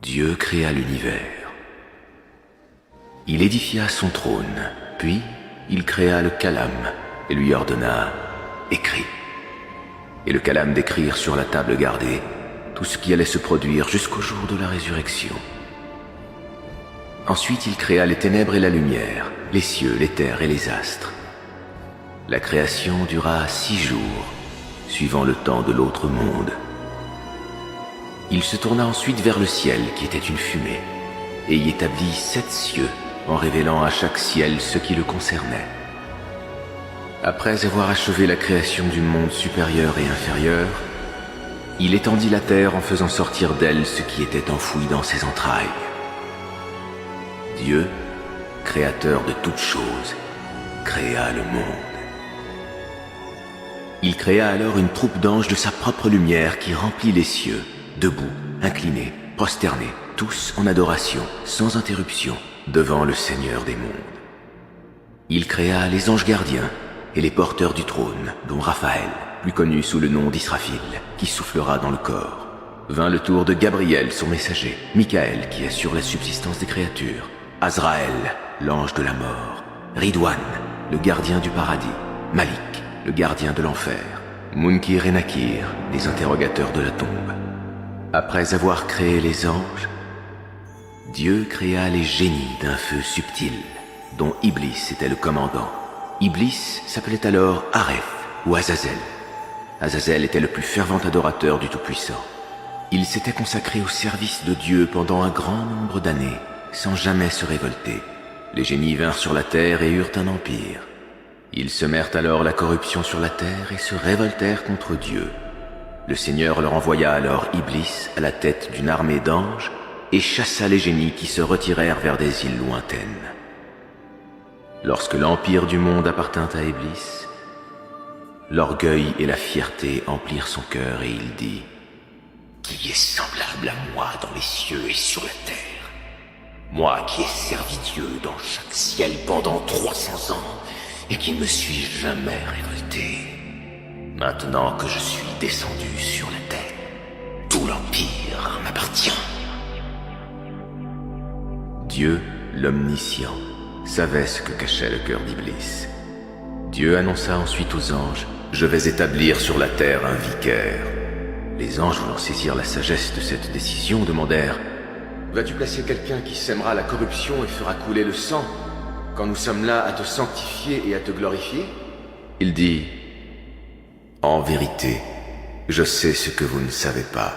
Dieu créa l'univers. Il édifia son trône, puis il créa le calame et lui ordonna « Écris ». Et le calame d'écrire sur la table gardée tout ce qui allait se produire jusqu'au jour de la résurrection. Ensuite il créa les ténèbres et la lumière, les cieux, les terres et les astres. La création dura 6 jours, suivant le temps de l'autre monde. Il se tourna ensuite vers le ciel qui était une fumée, et y établit 7 cieux, en révélant à chaque ciel ce qui le concernait. Après avoir achevé la création du monde supérieur et inférieur, il étendit la terre en faisant sortir d'elle ce qui était enfoui dans ses entrailles. Dieu, créateur de toutes choses, créa le monde. Il créa alors une troupe d'anges de sa propre lumière qui remplit les cieux, debout, inclinés, prosternés, tous en adoration, sans interruption, devant le Seigneur des mondes. Il créa les anges gardiens et les porteurs du trône, dont Raphaël, plus connu sous le nom d'Israfil, qui soufflera dans le corps. Vint le tour de Gabriel, son messager, Michael, qui assure la subsistance des créatures, Azraël, l'ange de la mort, Ridwan, le gardien du paradis, Malik, le gardien de l'enfer, Munkir et Nakir, les interrogateurs de la tombe. Après avoir créé les anges, Dieu créa les génies d'un feu subtil, dont Iblis était le commandant. Iblis s'appelait alors Aref ou Azazel. Azazel était le plus fervent adorateur du Tout-Puissant. Il s'était consacré au service de Dieu pendant un grand nombre d'années, sans jamais se révolter. Les génies vinrent sur la terre et eurent un empire. Ils semèrent alors la corruption sur la terre et se révoltèrent contre Dieu. Le Seigneur leur envoya alors Iblis à la tête d'une armée d'anges et chassa les génies qui se retirèrent vers des îles lointaines. Lorsque l'empire du monde appartint à Iblis, l'orgueil et la fierté emplirent son cœur et il dit « Qui est semblable à moi dans les cieux et sur la terre? Moi qui ai servi Dieu dans chaque ciel pendant 300 ans et qui ne me suis jamais révolté. Maintenant que je suis descendu sur la terre, tout l'empire m'appartient. » Dieu, l'Omniscient, savait ce que cachait le cœur d'Iblis. Dieu annonça ensuite aux anges « Je vais établir sur la terre un vicaire. » Les anges, voulant saisir la sagesse de cette décision, demandèrent « Vas-tu placer quelqu'un qui sèmera la corruption et fera couler le sang, quand nous sommes là à te sanctifier et à te glorifier ?» Il dit « En vérité, je sais ce que vous ne savez pas.